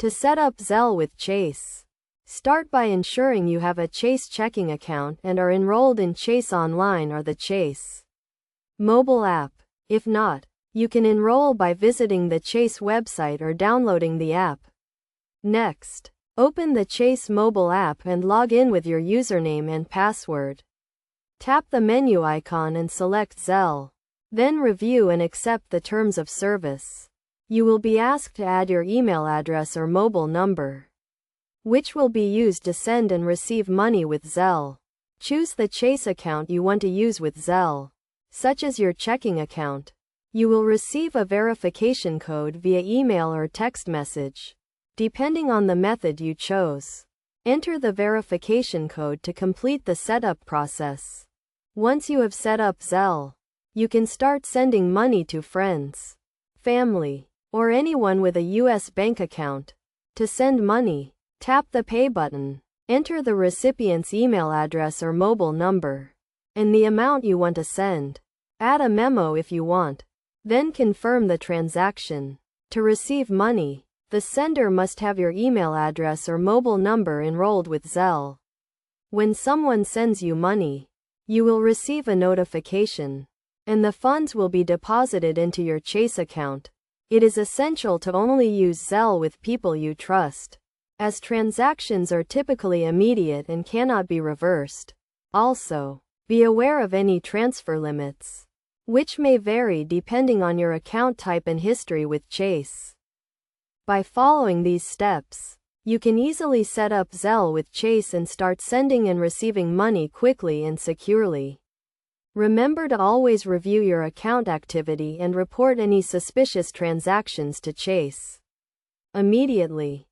To set up Zelle with Chase. Start by ensuring you have a Chase checking account and are enrolled in Chase Online or the Chase mobile app. If not, you can enroll by visiting the Chase website or downloading the app. Next, open the Chase mobile app and log in with your username and password. Tap the menu icon and select Zelle. Then review and accept the terms of service. You will be asked to add your email address or mobile number, which will be used to send and receive money with Zelle. Choose the Chase account you want to use with Zelle, such as your checking account. You will receive a verification code via email or text message, depending on the method you chose. Enter the verification code to complete the setup process. Once you have set up Zelle, you can start sending money to friends, family, or anyone with a U.S. bank account. To send money, tap the Pay button, enter the recipient's email address or mobile number, and the amount you want to send. Add a memo if you want. Then confirm the transaction. To receive money, the sender must have your email address or mobile number enrolled with Zelle. When someone sends you money, you will receive a notification, and the funds will be deposited into your Chase account. It is essential to only use Zelle with people you trust, as transactions are typically immediate and cannot be reversed. Also, be aware of any transfer limits, which may vary depending on your account type and history with Chase. By following these steps, you can easily set up Zelle with Chase and start sending and receiving money quickly and securely. Remember to always review your account activity and report any suspicious transactions to Chase immediately.